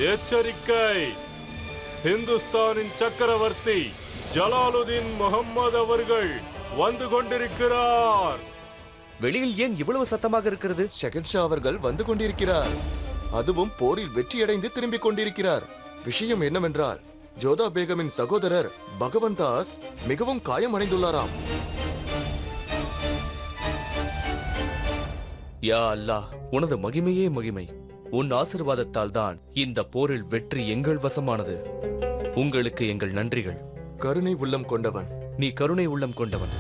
எச்சரிக்கை! ஹிந்துஸ்தானின் சக்கரவர்த்தி ஜலாலுதீன் முகம்மது அவர்கள் வந்து கொண்டிருக்கிறார். வெளியில் ஏன் இவ்வளவு சத்தமாக இருக்கிறது? ஷெகன்ஷா அவர்கள் வந்து கொண்டிருக்கிறார். அதுவும் போரில் வெற்றியடைந்து திரும்பிக் கொண்டிருக்கிறார். விஷயம் என்னவென்றால், ஜோதா பேகமின் சகோதரர் பகவந்தாஸ் மிகவும் காயமடைந்துள்ளாராம். யா அல்லாஹ், உனது மகிமையே மகிமை. உன் ஆசீர்வாதத்தால் தான் இந்த போரில் வெற்றி எங்கள் வசமானது. உங்களுக்கு எங்கள் நன்றிகள். கருணை உள்ளம் கொண்டவன். நீ கருணை உள்ளம் கொண்டவன்.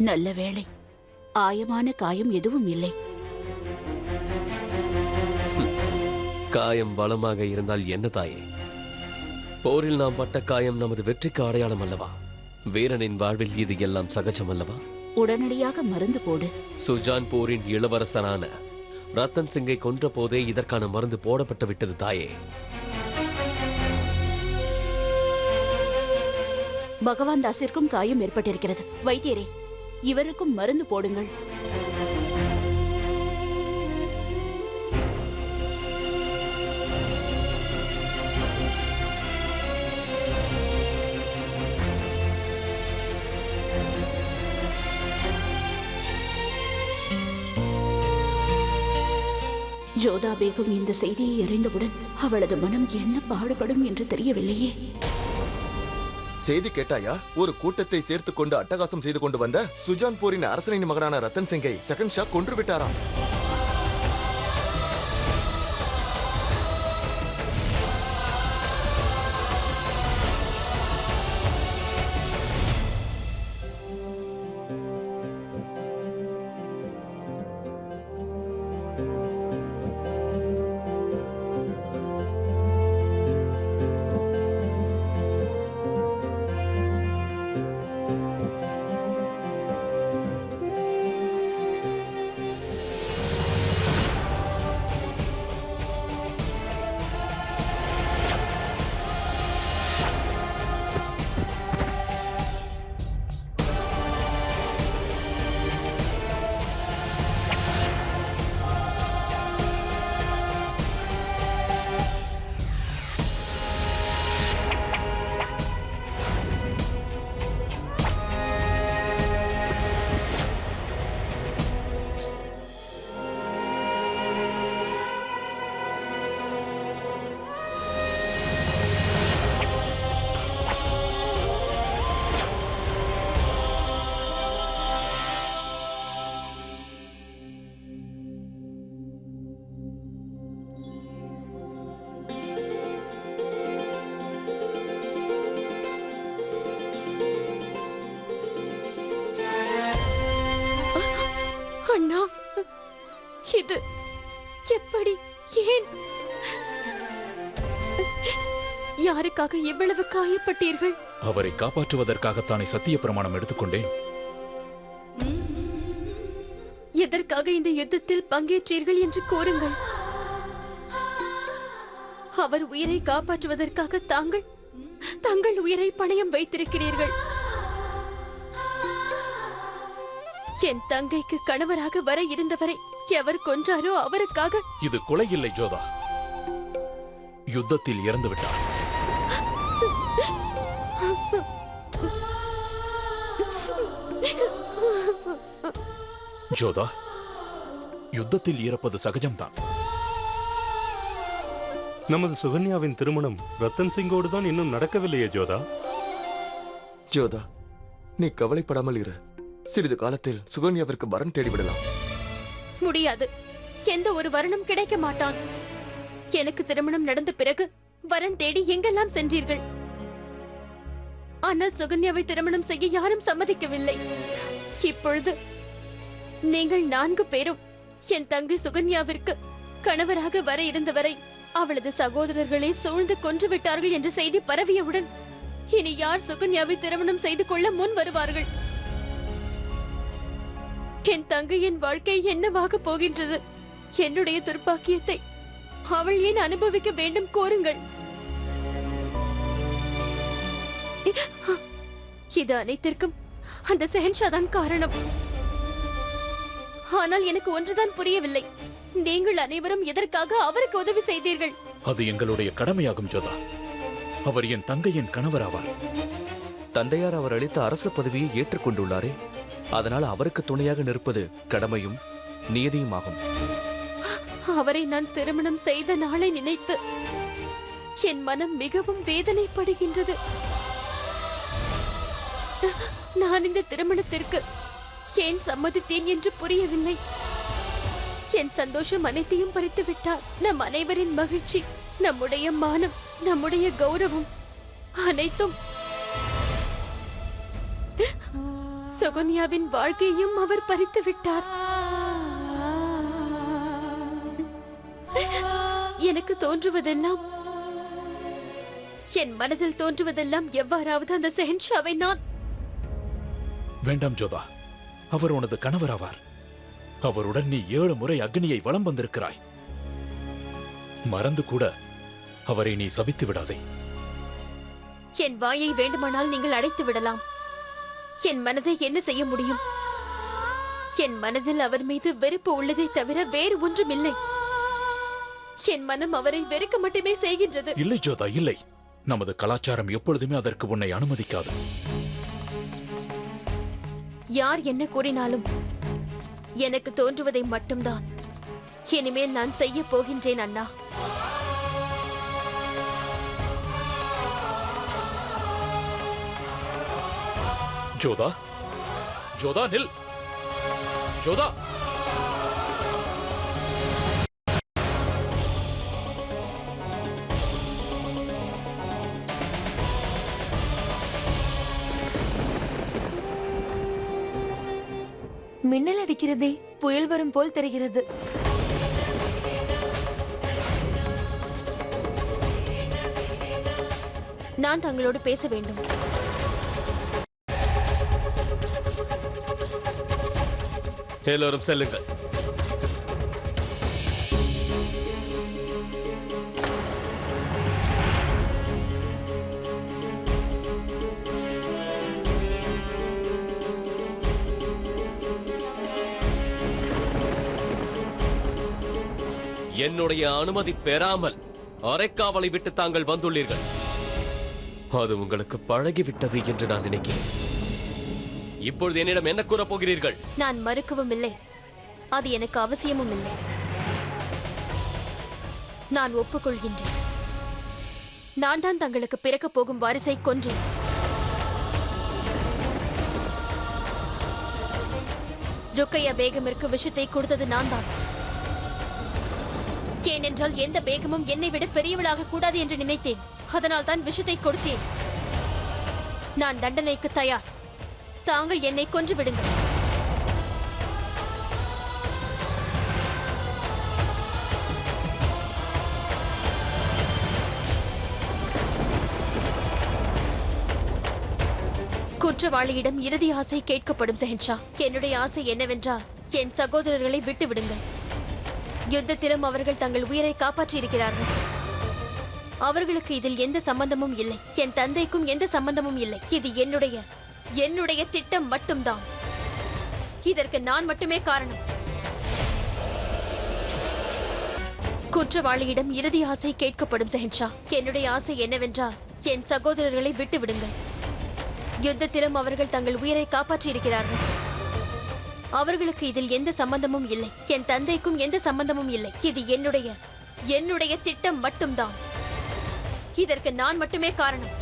நல்ல வேளை, ஆயமான காயம் எதுவும் இல்லை. காயம் பலமாக இருந்தால் என்ன தாயே? போரில் நாம் பட்ட காயம் நமது வெற்றிக்கு அடையாளம் அல்லவா? வீரனின் வாழ்வில் இது எல்லாம் சகஜம் அல்லவா? உடனடியாக மருந்து போடு. சுஜான் போரின் இளவரசனான ரத்தன் சிங்கை கொன்ற போதே இதற்கான மருந்து போடப்பட்டு விட்டது தாயே. பகவான் தாஸிற்கும் காயம் ஏற்பட்டிருக்கிறது. வைத்தியரே, இவருக்கும் மருந்து போடுங்கள். ஜோதா பேகம் இந்த செய்தியை அறிந்தவுடன் அவளது மனம் என்ன பாடுபடும் என்று தெரியவில்லையே. செய்தி கேட்டாயா? ஒரு கூட்டத்தை சேர்த்துக் கொண்டு அட்டகாசம் செய்து கொண்டு வந்த சுஜான்பூரின் அரசனின் மகனான ரத்தன் சிங்கை ஷெகன்ஷா கொன்று விட்டாராம். அண்ணா, இது எப்படி? ஏன்? யாருக்காக இவ்வளவு காயப்பட்டீர்கள்? அவரை காப்பாற்றுவதற்காகத்தானே சத்திய பிரமாணம் எடுத்துக்கொண்டேன். எதற்காக இந்த யுத்தத்தில் பங்கேற்றீர்கள் என்று கூறுங்கள். அவர் உயிரை காப்பாற்றுவதற்காக தங்கள் உயிரை பணயம் வைத்திருக்கிறீர்கள். என் தங்கைக்கு கணவராக வர இருந்தவரை எவர் கொன்றாரோ அவருக்காக. இது கொலை இல்லை ஜோதா, யுத்தத்தில் இறந்து விட்டார். ஜோதா, யுத்தத்தில் இறப்பது சகஜம்தான். நமது சுகன்யாவின் திருமணம் ரத்தன் சிங்கோடு தான் இன்னும் நடக்கவில்லையே ஜோதா. ஜோதா, நீ கவலைப்படாமல் இரு. சிறிது காலத்தில் சுகன்யாவிற்கு வரன் தேடிவிடலாம். முடியாது. எந்த ஒரு வரனும் கிடைக்க மாட்டான். எனக்கு திருமணம் நடந்த பிறகு வரன் தேடி எங்கெல்லாம் சென்றீர்கள்? ஆனால் சுகன்யாவை திருமணம் செய்ய யாரும் சம்மதிக்கவில்லை. இப்பொழுது நீங்கள் 4 பேரும் என் தங்கை சுகன்யாவிற்கு கணவராக வர இருந்தவரை அவளது சகோதரர்களை சூழ்ந்து கொன்று விட்டார்கள் என்ற செய்தி பரவியவுடன் இனி யார் சுகன்யாவை திருமணம் செய்து கொள்ள முன் வருவார்கள்? என் தங்கையின் வாழ்க்கை என்னவாக போகின்றது? என்னுடைய துர்ப்பாக்கியத்தை அவள் ஏன் அனுபவிக்க வேண்டும்? கோருங்கள். இது அனைத்திற்கும் அந்த செஹன்ஷா தான் காரணம். ஆனால் எனக்கு ஒன்றுதான் புரியவில்லை. நீங்கள் அனைவரும் எதற்காக அவருக்கு உதவி செய்தீர்கள்? அது எங்களுடைய கடமையாகும் ஜோதா. அவர் என் தங்கையின் கணவராவார். தந்தையார் அவர் அளித்த அரசு பதவியை ஏற்றுக்கொண்டுள்ளாரே, அதனால் அவருக்கு துணையாக நிற்பது கடமையும் நியதியுமாகும். அவரை நான் திருமணம் செய்த நாளை நினைத்து என் மனம் மிகவும் வேதனைப்படுகின்றது. நான் இந்த திருமணத்திற்கு ஏன் சம்மதித்தேன் என்று புரியவில்லை. என் சந்தோஷம் அனைத்தையும் பறித்து விட்டார். நம் அனைவரின் மகிழ்ச்சி, நம்முடைய மானம், நம்முடைய கௌரவம் அனைத்தும். சுகன்யாவின் வாழ்க்கையும் அவர் பறித்து விட்டார். எனக்கு தோன்றுவதெல்லாம், என் மனதில் தோன்றுவதெல்லாம் எவ்வாறாவது அந்த செஹன்ஷாவை நான்... வேண்டாம் ஜோதா, அவர் உனது கணவராவார். அவருடன் நீ 7 முறை அக்னியை வலம் வந்திருக்கிறாய். மறந்து கூட அவரை நீ சபித்து விடாதே. என் வாயை வேண்டுமானால் நீங்கள் அடைத்து விடலாம். என் மனதை என்ன செய்ய முடியும்? என் மனதில் அவர் மீது வெறுப்பு உள்ளதை தவிர வேறு ஒன்றும் இல்லை. என் மனம் அவரை வெறுக்க மட்டுமே செய்கின்றது. இல்லை ஜோதா, இல்லை. நமது கலாச்சாரம் எப்பொழுதுமே அதற்கு உன்னை அனுமதிக்காது. யார் என்ன கூறினாலும் எனக்கு தோன்றுவதை மட்டும்தான் இனிமேல் நான் செய்ய போகின்றேன் அண்ணா. ஜோதா, ஜோதா நில். ஜோதா, மின்னல் அடிக்கிறதே, புயல் வரும் போல் தெரிகிறது. நான் தங்களோடு பேச வேண்டும். எல்லோரும் செல்லுங்கள். என்னுடைய அனுமதி பெறாமல் அரைக்காவலை விட்டு தாங்கள் வந்துள்ளீர்கள். அது உங்களுக்கு பழகிவிட்டது என்று நான் நினைக்கிறேன். இப்பொழுது என்னிடம் என்ன கூறப் போகிறீர்கள்? நான் மறுக்கவும் இல்லை, அது எனக்கு அவசியமும் இல்லை. நான் ஒப்புக்கொள்கின்றேன். நான் தான் தங்களுக்கு பிறக்க போகும் வாரிசை கொன்றேன். ருக்கையா பேகமிற்கு விஷத்தை கொடுத்தது நான் தான். ஏனென்றால் எந்த பேகமும் என்னை விட பெரியவளாக கூடாது என்று நினைத்தேன். அதனால் தான் விஷத்தை கொடுத்தேன். நான் தண்டனைக்கு தயார். தாங்கள் என்னை கொன்று விடுங்கள். குற்றவாளியிடம் இறுதி ஆசை கேட்கப்படும் செஹன்ஷா. என்னுடைய ஆசை என்னவென்றால் என் சகோதரர்களை விட்டு விடுங்கள். யுத்தத்திலும் அவர்கள் தங்கள் உயிரை காப்பாற்றியிருக்கிறார்கள். அவர்களுக்கு இதில் எந்த சம்பந்தமும் இல்லை. என் தந்தைக்கும் எந்த சம்பந்தமும் இல்லை. இது என்னுடைய திட்டம் மட்டும்தான். இதற்கு நான் மட்டுமே காரணம். குற்றவாளியிடம் இறுதி ஆசை கேட்கப்படும் செஹன்ஷா. என்னுடைய ஆசை என்னவென்றால் என் சகோதரர்களை விட்டு விடுங்கள். யுத்தத்திலும் அவர்கள் தங்கள் உயிரை காப்பாற்றியிருக்கிறார்கள். அவர்களுக்கு இதில் எந்த சம்பந்தமும் இல்லை. என் தந்தைக்கும் எந்த சம்பந்தமும் இல்லை. இது என்னுடைய திட்டம் மட்டும்தான். இதற்கு நான் மட்டுமே காரணம்.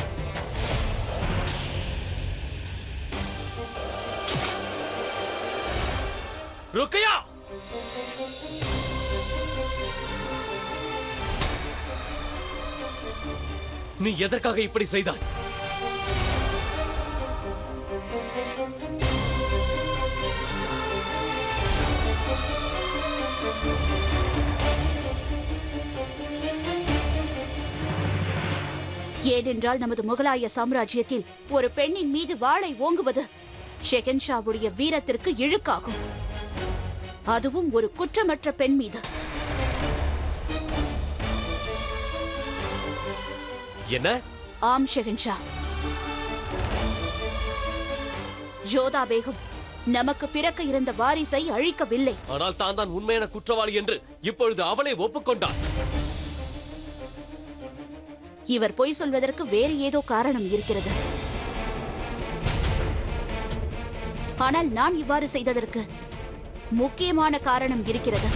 ருக்கையா, நீ எதற்காக இப்படி செய்தாய்? ஏனென்றால் நமது முகலாய சாம்ராஜ்யத்தில் ஒரு பெண்ணின் மீது வாளை ஓங்குவது ஷெகன்ஷாவுடைய வீரத்திற்கு இழுக்காகும். அதுவும் ஒரு குற்றமற்ற பெண் மீது. என்ன? ஆம் ஷெகன்ஷா. ஜோதா பேகம் நமக்கு பிறக்க இருந்த வாரிசை அழிக்கவில்லை. ஆனால் தான் உண்மையான குற்றவாளி என்று இப்பொழுது அவளை ஒப்புக்கொண்டாள். இவர் பொய் சொல்வதற்கு வேறு ஏதோ காரணம் இருக்கிறது. ஆனால் நான் இவ்வாறு செய்ததற்கு முக்கியமான காரணம் இருக்கிறது.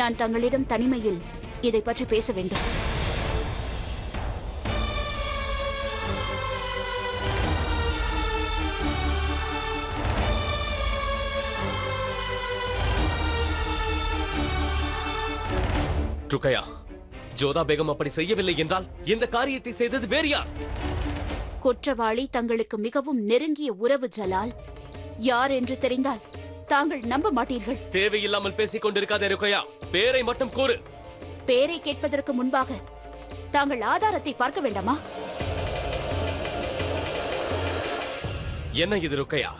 நான் தங்களிடம் தனிமையில் இதை பற்றி பேச வேண்டும். ருக்கையா, ஜோதா பேகம் அப்படி செய்யவில்லை என்றால் இந்த காரியத்தை செய்தது வேறு யார்? குற்றவாளி தங்களுக்கு மிகவும் நெருங்கிய உறவு ஜலால். யார் என்று தெரிந்தால் தாங்கள் நம்ப மாட்டீர்கள். தேவையில்லாமல் பேசிக் கொண்டிருக்காதே ருக்கையா, பேரை மட்டும் கூறு. பேரை கேட்பதற்கு முன்பாக தாங்கள் ஆதாரத்தை பார்க்க வேண்டாமா? என்ன இது ருக்கையா?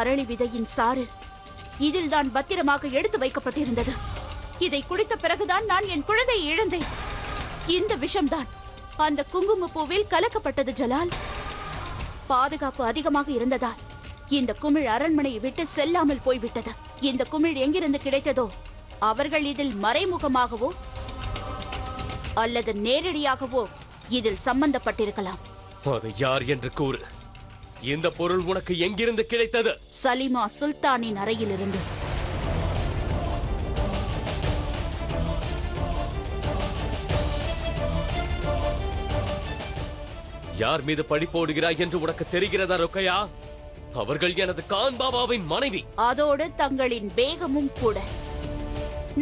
அரளி விதையின் சாறு இதில் தான் பத்திரமாக எடுத்து வைக்கப்பட்டிருந்தது. இதை குடித்த பிறகுதான் நான் என் குழந்தையை இழந்தேன். இந்த விஷம்தான் அந்த குங்குமப்பூவில் கலக்கப்பட்டது ஜலால். பாதுகாப்பு அதிகமாக இருந்ததால் இந்த குமிழ் அரண்மனையை விட்டு செல்லாமல் போய்விட்டது. இந்த குமிழ் எங்கிருந்து கிடைத்ததோ அவர்கள் இதில் மறைமுகமாகவோ அல்லது நேரடியாகவோ இதில் சம்பந்தப்பட்டிருக்கலாம். அது யார் என்று கூறு. இந்த பொருள் உனக்கு எங்கிருந்து கிடைத்தது? சலிமா சுல்தானின் அறையிலிருந்து. யார் மீது பழி போடுகிறாய் என்று உனக்கு தெரிகிறதா ருக்கையா? அவர்கள் எனது கான் பாபாவின் மனைவி. அதோடு தங்களின் பேகமும் கூட.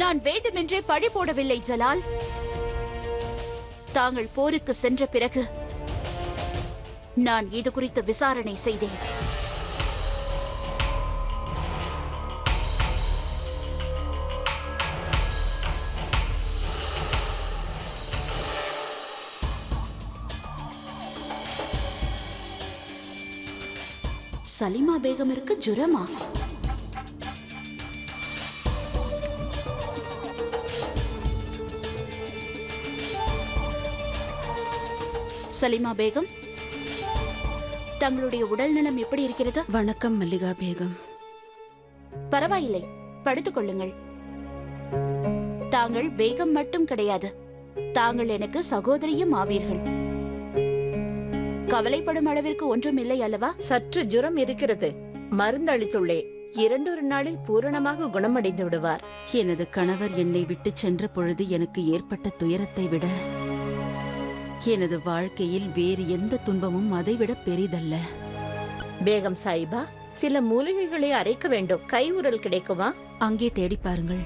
நான் வேண்டுமென்றே பழி போடவில்லை ஜலால். தாங்கள் போருக்கு சென்ற பிறகு நான் இது குறித்து விசாரணை செய்தேன். சலிமா பேகமிற்கு ஜுரமா? சலிமா பேகம், தங்களுடைய உடல் நலம் எப்படி இருக்கிறது? வணக்கம் மல்லிகா பேகம். பரவாயில்லை, படுத்துக் கொள்ளுங்கள். தாங்கள் பேகம் மட்டும் கிடையாது, தாங்கள் எனக்கு சகோதரியும் ஆவீர்கள். கவலைப்படும் அளவிற்கு ஒன்றும் இல்லை அல்லவா? சற்று ஜுரம் இருக்கிறது, மருந்து அளித்துள்ளேன். 2 நாளில் பூரணமாக குணமடைந்து விடுவார். எனது கணவர் என்னை விட்டு சென்ற பொழுது எனக்கு ஏற்பட்ட துயரத்தை விட எனது வாழ்க்கையில் வேறு எந்த துன்பமும் அதைவிட பெரிதல்ல. பேகம் சாயிபா, சில மூலிகைகளை அரைக்க வேண்டும். கை உரல் கிடைக்குமா? அங்கே தேடி பாருங்கள்.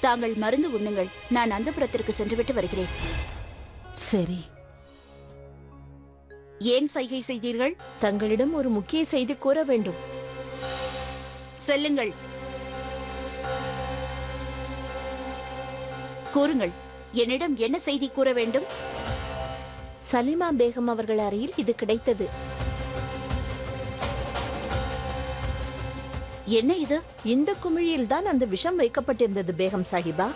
தாங்கள் மருந்து உண்ணுங்கள். நான் அந்தப்புறத்திற்கு சென்றுவிட்டு வருகிறேன். சரி. ஏன் சைகை செய்தீர்கள்? தங்களிடம் ஒரு முக்கிய செய்தி கூற வேண்டும். செல்லுங்கள். கூறுங்கள், என்னிடம் என்ன செய்தி கூற வேண்டும்? சலிமா பேகம் அவர்கள் அறையில் இது கிடைத்தது. என்ன இது? இந்த குமிழியில் தான் அந்த விஷம் வைக்கப்பட்டிருந்தது பேகம் சாஹிபா.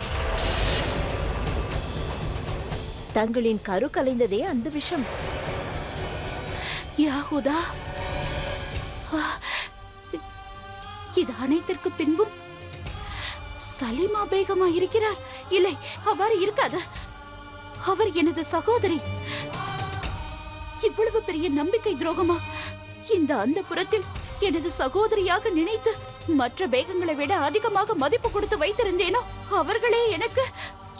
தங்களின் கரு கலைந்ததே அந்த விஷம். யாஹுதா, இது அனைத்திற்கு பின்பும் சலீமா பேகமா இருக்கிறார்? இல்லை, அவ்வாறு இருக்காது. அவர் எனது சகோதரி. இவ்வளவு பெரிய நம்பிக்கை துரோகமா? இந்த அந்த புறத்தில் எனது சகோதரியாக நினைத்து மற்ற பேகங்களை விட அதிகமாக மதிப்பு கொடுத்து வைத்திருந்தேனோ அவர்களே எனக்கு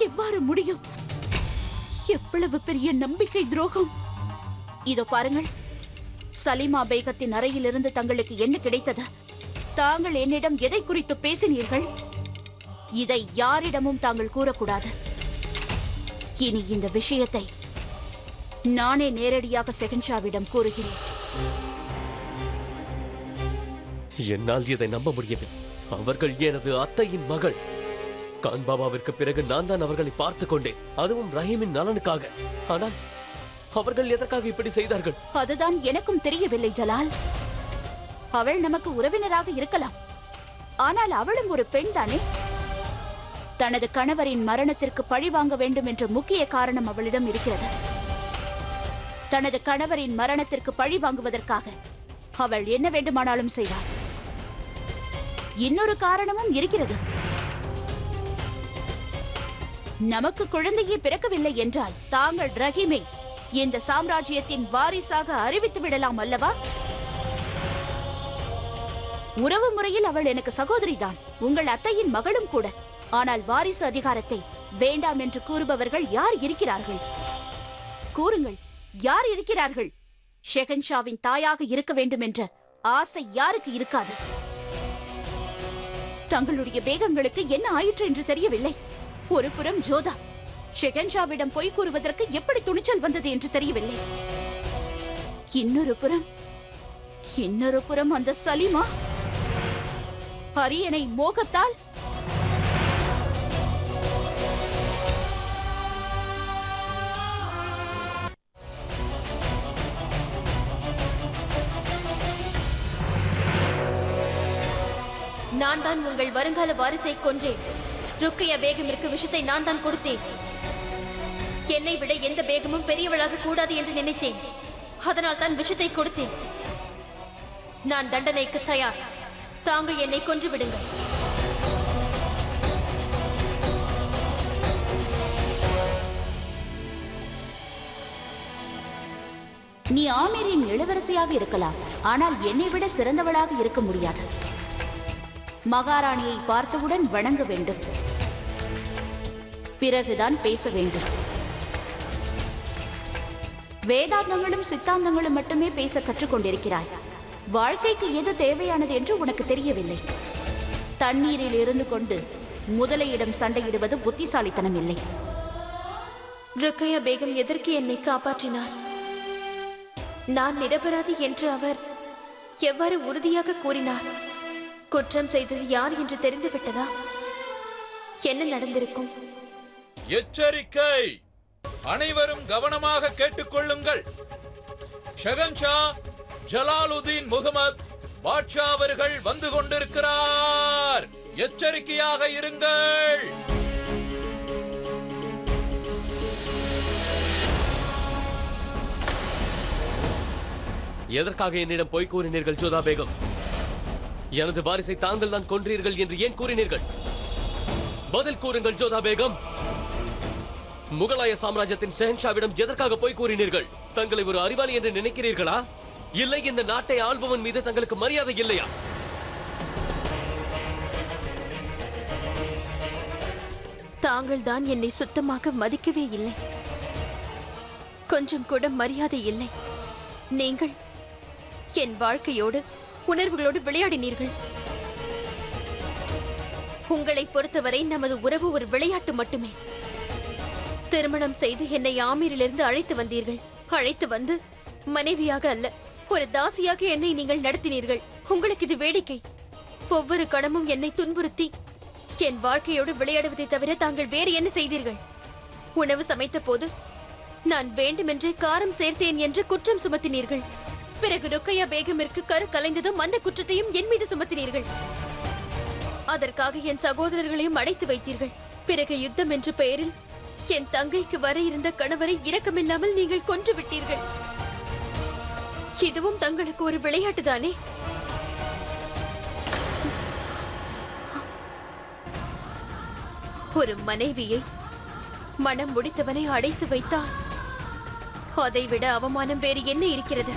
எவ்வாறு முடியும்? எவ்வளவு பெரிய நம்பிக்கை துரோகம்! இதோ பாருங்கள், சலீமா பேகத்தின் அறையிலிருந்து தங்களுக்கு என்ன கிடைத்தது? தாங்கள் என்னிடம் எதை குறித்து பேசினீர்கள்? இதை யாரிடமும் தாங்கள் கூறக்கூடாது. இனி இந்த விஷயத்தை நானே நேரடியாக செகன்ஷாவிடம் கூறுகிறேன். என்னால் இதை நம்ப முடியவில்லை. அவர்கள் எனது அத்தையின் மகள். கான் பாபாவிற்கு பிறகு நான் தான் அவர்களை பார்த்துக் கொண்டேன், அதுவும் ரஹீமின் நலனுக்காக. ஆனால் அவர்கள் எதற்காக இப்படி செய்தார்கள்? அதுதான் எனக்கும் தெரியவில்லை ஜலால். அவள் நமக்கு உறவினராக இருக்கலாம், ஆனால் அவளும் ஒரு பெண் தானே. தனது கணவரின் மரணத்திற்கு பழி வாங்க வேண்டும் என்ற முக்கிய காரணம் அவளிடம் இருக்கிறது. தனது கணவரின் மரணத்திற்கு பழி வாங்குவதற்காக அவள் என்ன வேண்டுமானாலும் செய்வாள். இன்னொரு காரணமும் இருக்கிறது. நமக்கு குழந்தையே பிறக்கவில்லை என்றால் தாங்கள் ரஹீமை இந்த சாம்ராஜ்யத்தின் வாரிசாக அறிவித்து விடலாம் அல்லவா? உறவு முறையில் அவள் எனக்கு சகோதரிதான், உங்கள் அத்தையின் மகளும் கூட. ஆனால் வாரிசு அதிகாரத்தை வேண்டாம் என்று கூறுபவர்கள் யார் இருக்கிறார்கள்? கூறுங்கள், யார் இருக்கிறார்கள்? ஷெகன்ஷாவின் தாயாக இருக்க வேண்டும் என்ற ஆசை யாருக்கு இருக்காது? தங்களுடைய பேகங்களுக்கு என்ன ஆயிற்று என்று தெரியவில்லை. ஒரு புறம் ஜோதா, ஷெகன்ஷாவிடம் பொய் கூறுவதற்கு எப்படி துணிச்சல் வந்தது என்று தெரியவில்லை. இன்னொரு புறம் அந்த சலீமா அரியணை மோகத்தால் நான் தான் உங்கள் வருங்கால வாரிசை கொன்றேன். ருக்கையா பேகமிற்கு விஷத்தை நான் தான் கொடுத்தேன். என்னை விட எந்த பேகமும் பெரியவளாக கூடாது என்று நினைத்தேன். அதனால் தான் விஷத்தை கொடுத்தேன். நான் தண்டனைக்கு தயார். தாங்கள் என்னை கொன்று விடுங்கள். நீ ஆமீரின் இளவரசியாக இருக்கலாம், ஆனால் என்னை விட சிறந்தவளாக இருக்க முடியாது. மகாராணியை பார்த்தவுடன் வணங்க வேண்டும், பிறகுதான் பேச வேண்டும். வேதாந்தங்களும் சித்தாந்தங்களும் மட்டுமே பேச கற்றுக்கொண்டிருக்கிறாய். வாழ்க்கைக்கு எது தேவையானது என்று உனக்கு தெரியவில்லை. தண்ணீரில் இருந்து கொண்டு முதலையிடம் சண்டையிடுவது புத்திசாலித்தனம் இல்லை. ருக்கையா பேகம் எதற்கு என்னை காப்பாற்றினார்? நான் நிரபராதி என்று அவர் எவ்வாறு உறுதியாக கூறினார்? குற்றம் செய்தது யார் என்று தெரிந்துவிட்டதா? என்ன நடந்திருக்கும்? எச்சரிக்கை! அனைவரும் கவனமாக கேட்டுக்கொள்ளுங்கள். ஷெகன்ஷா ஜலாலுதீன் முகமது பாட்ஷா அவர்கள் வந்து கொண்டிருக்கிறார். எச்சரிக்கையாக இருங்கள். எதற்காக என்னிடம் பொய் கூறினீர்கள் ஜோதா பேகம்? எனது வாரிசை தாங்கள் தான் கொன்றீர்கள் என்று ஏன் கூறினீர்கள்? பதில் கூறுங்கள் ஜோதா பேகம். முகலாய சாம்ராஜ்யத்தின் ஷெஹன்ஷாவிடம் எதற்காக போய் கூறினீர்கள்? தங்களை ஒரு அறிவாளி என்று நினைக்கிறீர்களா? இல்லை, இந்த நாட்டை ஆள்பவன் மீது தங்களுக்கு மரியாதை இல்லையா? தாங்கள் தான் என்னை சுத்தமாக மதிக்கவே இல்லை. கொஞ்சம் கூட மரியாதை இல்லை. நீங்கள் என் வாழ்க்கையோடு உணர்வுகளோடு விளையாடினீர்கள். உங்களை பொறுத்தவரை நமது உறவு ஒரு விளையாட்டு மட்டுமே. திருமணம் செய்து என்னை ஆமீரிலிருந்து அழைத்து வந்தீர்கள். அழைத்து வந்து மனைவியாக அல்ல, ஒரு தாசியாக என்னை நீங்கள் நடத்தினீர்கள். உங்களுக்கு இது வேடிக்கை. ஒவ்வொரு கணமும் என்னை துன்புறுத்தி என் வாழ்க்கையோடு விளையாடுவதை தவிர தாங்கள் வேறு என்ன செய்தீர்கள்? உணவு சமைத்த போது நான் வேண்டுமென்றே காரம் சேர்த்தேன் என்று குற்றம் சுமத்தினீர்கள். பிறகு ருக்கையா பேகமிற்கு கரு கலைந்ததும் அந்த குற்றத்தையும் என் மீது சுமத்தினீர்கள். அதற்காக என் சகோதரர்களையும் அடைத்து வைத்தீர்கள். பிறகு யுத்தம் என்ற பெயரில் என் தங்கைக்கு வர இருந்த கணவரை இரக்கமில்லாமல் நீங்கள் கொன்று விட்டீர்கள். இதுவும் தங்களுக்கு ஒரு விளையாட்டுதானே? ஒரு மனைவியை மனம் முடித்தவனை அடைத்து வைத்தால் அதைவிட அவமானம் வேறு என்ன இருக்கிறது?